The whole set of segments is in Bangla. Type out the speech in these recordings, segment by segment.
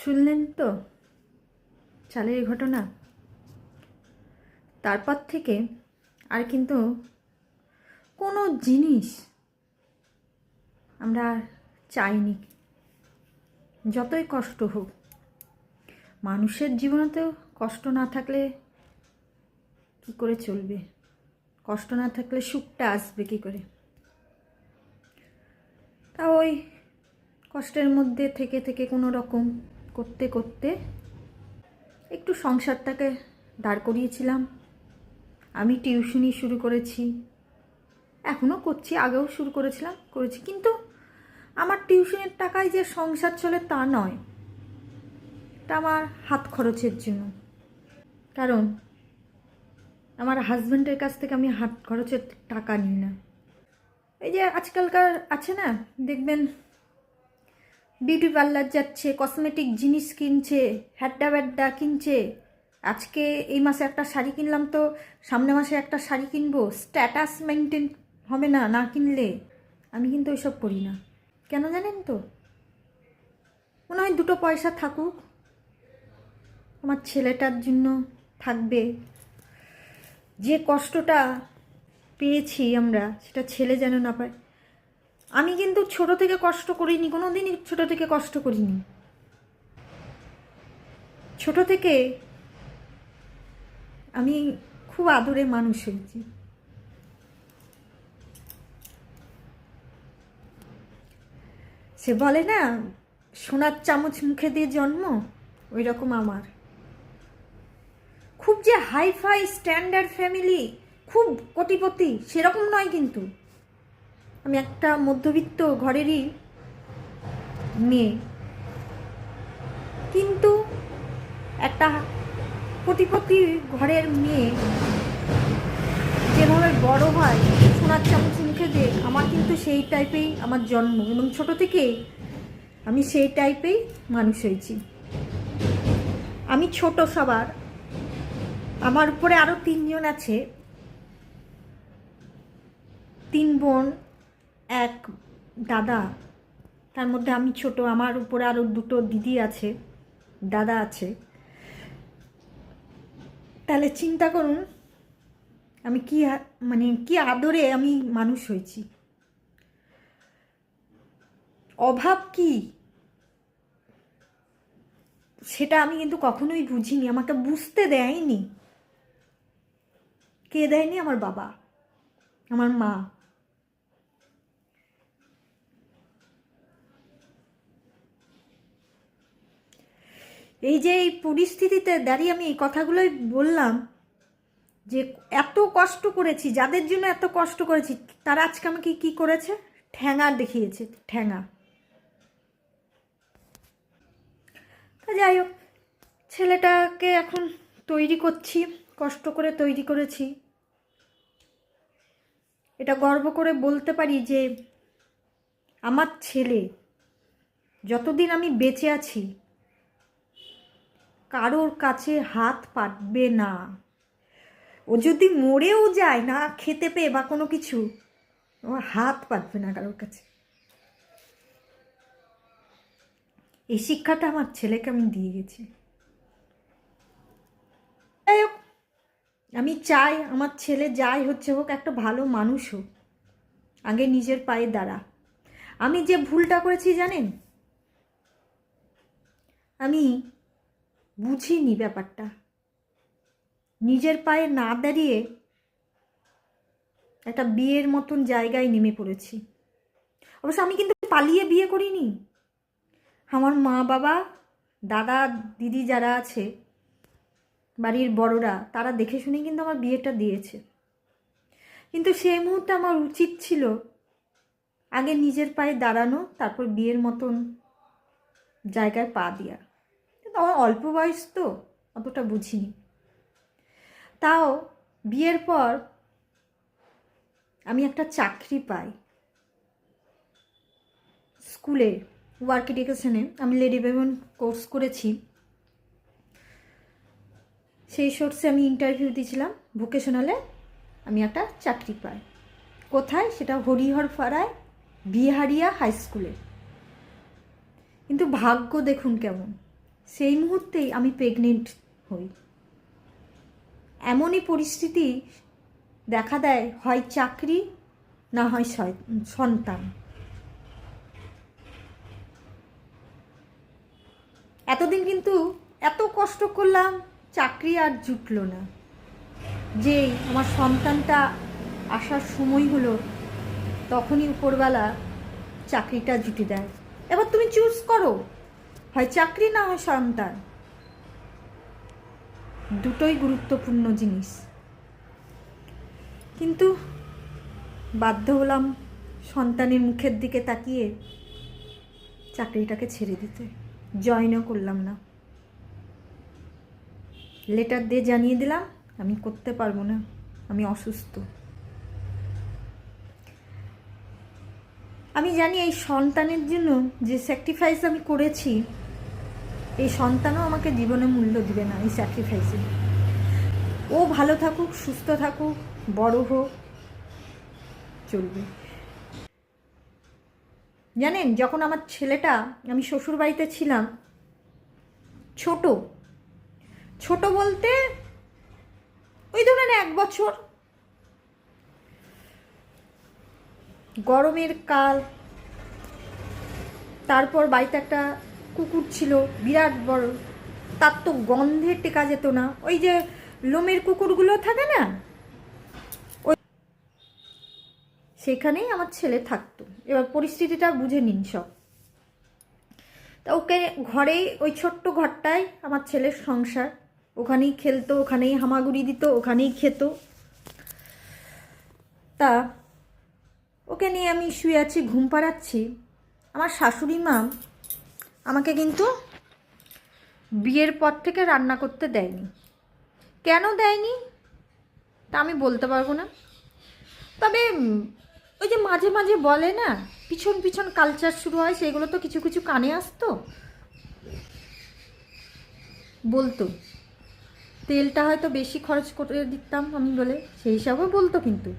শুনলেন তো চালের ঘটনা। তারপর থেকে আর কিন্তু কোনো জিনিস আমরা আর চাইনি, যতই কষ্ট হোক। মানুষের জীবনেতেও কষ্ট না থাকলে কি করে চলবে? কষ্ট না থাকলে সুখটা আসবে কি করে? তা ওই কষ্টের মধ্যে থেকে থেকে কোনো রকম করতে করতে একটু সংসারটাকে দাঁড় করিয়েছিলাম। আমি টিউশনি শুরু করেছি, এখনও করছি, আগেও শুরু করেছি, কিন্তু আমার টিউশনের টাকায় যে সংসার চলে তা নয়। এটা আমার হাত খরচের জন্য। কারণ আমার হাজব্যান্ডের কাছ থেকে আমি হাত খরচের টাকা নিই না। এই যে আজকালকার আছে না, দেখবেন বিউটি পার্লার যাচ্ছে, কসমেটিক জিনিস কিনছে, হ্যাড্ডা ব্যাড্ডা কিনছে। আজকে এই মাসে একটা শাড়ি কিনলাম, তো সামনের মাসে একটা শাড়ি কিনবো। স্ট্যাটাস মেনটেন হবে না না কিনলে। আমি কিন্তু ওইসব করি না। কেন জানেন তো? মনে হয় দুটো পয়সা থাকুক, আমার ছেলেটার জন্য থাকবে। যে কষ্টটা পেয়েছি আমরা, সেটা ছেলে যেন না পায়। আমি কিন্তু ছোট থেকে কষ্ট করিনি, কোনো দিনই ছোট থেকে কষ্ট করিনি। ছোট থেকে আমি খুব আদরে মানুষ হয়েছি। সে বলে না, সোনার চামচ মুখে দিয়ে জন্ম, ওই রকম আমার। খুব যে হাইফাই স্ট্যান্ডার্ড ফ্যামিলি, খুব কোটিপতি সেরকম নয়, কিন্তু আমি একটা মধ্যবিত্ত ঘরেরই মেয়ে। কিন্তু একটা কোটিপতি ঘরের মেয়ে যেভাবে বড় হয় সোনার চামচ মুখে দিয়ে, আমার কিন্তু সেই টাইপেই আমার জন্ম, এবং ছোট থেকে আমি সেই টাইপেই মানুষ হয়েছি। আমি ছোট সবার, আমার উপরে আরও 3 জন আছে, 3 বোন, 1 দাদা। তার মধ্যে আমি ছোট, আমার উপরে আরও 2টো দিদি আছে, দাদা আছে। তাহলে চিন্তা করুন আমি কি আদরে আমি মানুষ হয়েছি। অভাব কি সেটা আমি কিন্তু কখনোই বুঝিনি, আমাকে বুঝতে দেয়নি। কে দেয়নি? আমার বাবা, আমার মা। এই যে এই পরিস্থিতিতে দাঁড়িয়ে আমি এই কথাগুলোই বললাম, যে এত কষ্ট করেছি, যাদের জন্য এত কষ্ট করেছি, তারা আজকে আমাকে কি করেছে? ঠ্যাঙা দেখিয়েছে, ঠ্যাঙা। তা যাই হোক, ছেলেটাকে এখন তৈরি করছি, কষ্ট করে তৈরি করেছি। এটা গর্ব করে বলতে পারি যে আমার ছেলে যতদিন আমি বেঁচে আছি কারোর কাছে হাত পাতবে না। ও যদি মরেও যায় না খেতে পেয়ে বা কোনো কিছু, ও হাত পাতবে না কারোর কাছে। এই শিক্ষাটা আমার ছেলেকে আমি দিয়ে গেছি। যাই হোক, আমি চাই আমার ছেলে যাই হচ্ছে হোক, একটা ভালো মানুষ হোক, আগে নিজের পায়ে দাঁড়া। আমি যে ভুলটা করেছি জানেন, আমি বুঝিনি ব্যাপারটা। নিজের পায়ে না দাঁড়িয়ে একটা বিয়ের মতন জায়গায় নেমে পড়েছি। অবশ্য আমি কিন্তু পালিয়ে বিয়ে করিনি। আমার মা বাবা, দাদা দিদি যারা আছে, বাড়ির বড়রা, তারা দেখে শুনেই কিন্তু আমার বিয়েটা দিয়েছে। কিন্তু সেই মুহূর্তে আমার উচিত ছিল আগে নিজের পায়ে দাঁড়ানো, তারপর বিয়ের মতন জায়গায় পা দেওয়া। কিন্তু আমার অল্প বয়স তো, অতটা বুঝিনি। তাও বিয়ের পর আমি একটা চাকরি পাই স্কুলে, ওয়ার্ক এডুকেশনে। আমি লেডি বেবন কোর্স করেছি, সেই সোর্সে আমি ইন্টারভিউ দিয়েছিলাম ভোকেশনালে। আমি একটা চাকরি পাই। কোথায়? সেটা হরিহরপাড়ায় বিহারিয়া হাই স্কুলে। কিন্তু ভাগ্য দেখুন কেমন, সেই মুহূর্তেই আমি প্রেগনেন্ট হই। এমনই পরিস্থিতি দেখা দেয়, হয় চাকরি না হয় সন্তান। এতদিন কিন্তু এত কষ্ট করলাম, চাকরি আর জুটলো না। যেই আমার সন্তানটা আসার সময় হলো, তখনই উপরবেলা চাকরিটা জুটে দেয়। এবার তুমি চুজ করো, হয় চাকরি না হয় সন্তান। দুটোই গুরুত্বপূর্ণ জিনিস, কিন্তু বাধ্য হলাম সন্তানের মুখের দিকে তাকিয়ে চাকরিটাকে ছেড়ে দিতে। জয়েনও করলাম না, লেটার দিয়ে জানিয়ে দিলাম আমি করতে পারবো না, আমি অসুস্থ। আমি জানি এই সন্তানের জন্য যে স্যাক্রিফাইস আমি করেছি, এই সন্তানও আমাকে জীবনে মূল্য দিবে না এই স্যাক্রিফাইসে। ও ভালো থাকুক, সুস্থ থাকুক, বড় হোক, চলবে। জানেন, যখন আমার ছেলেটা, আমি শ্বশুর বাড়িতে ছিলাম, ছোট ছোট বলতে ওই ধরনের 1 বছর, গরমের কাল, তারপর বাড়িতে একটা কুকুর ছিল বিরাট বড়, তার তো গন্ধে টেকা যেত না। ওই যে লোমের কুকুরগুলো থাকে না, ওই সেখানেই আমার ছেলে থাকতো। এবার পরিস্থিতিটা বুঝে নিন সব। তা ওকে ঘরেই, ওই ছোট্ট ঘরটায় আমার ছেলের সংসার, ওখানেই খেলতো, ওখানেই হামাগুড়ি দিত, ওখানেই খেত। তা ওকে নিয়ে আমি শুয়ে আছি, ঘুম পাড়াচ্ছি। আমার শাশুড়ি মা আমাকে কিন্তু বিয়ের পর থেকে রান্না করতে দেয়নি। কেন দেয়নি তা আমি বলতে পারবো না, তবে ওই যে মাঝে মাঝে বলে না, পিছন পিছন কালচার শুরু হয়, সেগুলো তো কিছু কিছু কানে আসতো। বলতো তেলটা হয়তো বেশি খরচ করে দিতাম আমি বলে, সেই হিসাবেও বলতো, কিন্তু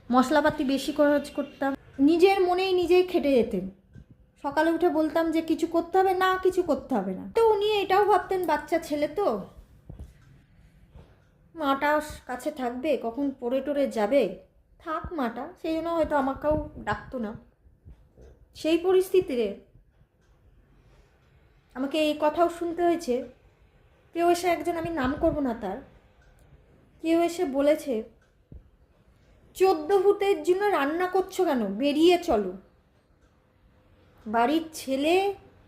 মশলাপাতি বেশি খরচ করতাম। নিজের মনেই নিজেই খেটে যেতেন। সকালে উঠে বলতাম যে কিছু করতে হবে না, কিছু করতে হবে না। তো উনি এটাও ভাবতেন বাচ্চা ছেলে তো, মাটা কাছে থাকবে, কখন পড়ে টরে যাবে, থাক মাটা, সেই জন্য হয়তো আমাকেও ডাকতো না। সেই পরিস্থিতিতে আমাকে এই কথাও শুনতে হয়েছে। কেউ এসে, একজন, আমি নাম করব না তার, কেউ এসে বলেছে 14 ভূতের জন্য রান্না করছো কেন, বেরিয়ে চলো। বাড়ির ছেলে,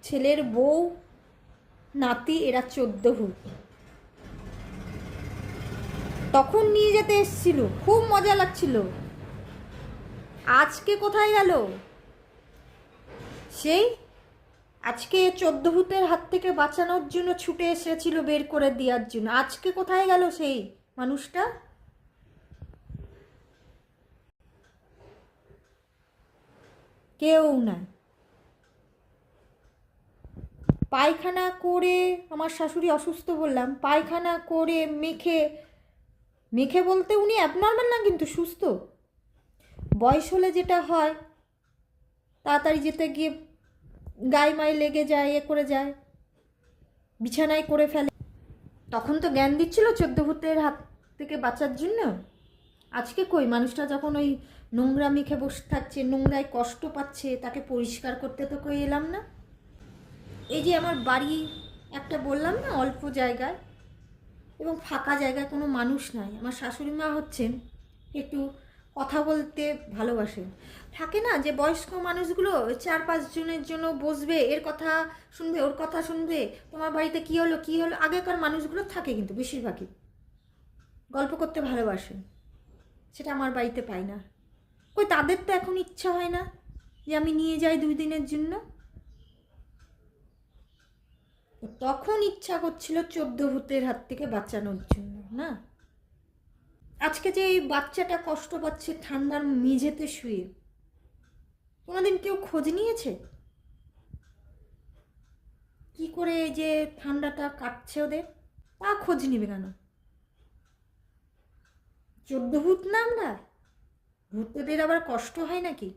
ছেলের বউ, নাতি, এরা 14 ভূত। তখন নিয়ে যেতে এসেছিল, খুব মজা লাগছিল। আজকে কোথায় গেল সেই? আজকে 14 ভূতের হাত থেকে বাঁচানোর জন্য ছুটে এসেছিল, বের করে দেওয়ার জন্য। আজকে কোথায় গেল সেই মানুষটা? কেউ না। পায়খানা করে, আমার শাশুড়ি অসুস্থ বললাম, পায়খানা করে মেখে মেখে বলতে উনি অ্যাবনর্মাল না, কিন্তু সুস্থ। বয়স হলে যেটা হয়, তাড়াতাড়ি যেতে গিয়ে গায়ে মায়ে লেগে যায়, এ করে যায়, বিছানায় করে ফেলে। তখন তো জ্ঞান দিচ্ছিল 14 ভূতের হাত থেকে বাঁচার জন্য। আজকে কই, মানুষটা যখন ওই নোংরা মেখে বসে থাকছে, নোংরায় কষ্ট পাচ্ছে, তাকে পরিষ্কার করতে তো কই এলাম না। এই যে আমার বাড়ি একটা বললাম না, অল্প জায়গায় এবং ফাঁকা জায়গায়, কোনো মানুষ নাই। আমার শাশুড়ি মা হচ্ছেন একটু কথা বলতে ভালোবাসেন। থাকে না যে বয়স্ক মানুষগুলো 4-5 জনের জন্য বসবে, এর কথা শুনবে, ওর কথা শুনবে, তোমার বাড়িতে কী হলো কী হলো, আগেকার মানুষগুলো থাকে কিন্তু বেশিরভাগই গল্প করতে ভালোবাসে। সেটা আমার বাড়িতে পাই না। কই, তাদের তো এখন ইচ্ছা হয় না যে আমি নিয়ে যাই 2 দিনের জন্য। তখন ইচ্ছা করছিল 14 ভূতের হাত থেকে বাঁচানোর জন্য না। আজকে যে এই বাচ্চাটা কষ্ট পাচ্ছে ঠান্ডার মেঝেতে শুয়ে, কোনোদিন কেউ খোঁজ নিয়েছে কি করে এই যে ঠান্ডাটা কাটছে ওদের? তা খোঁজ নিবে কেন? 14 ভূত না আমরা, ভূতদের আবার কষ্ট হয় নাকি?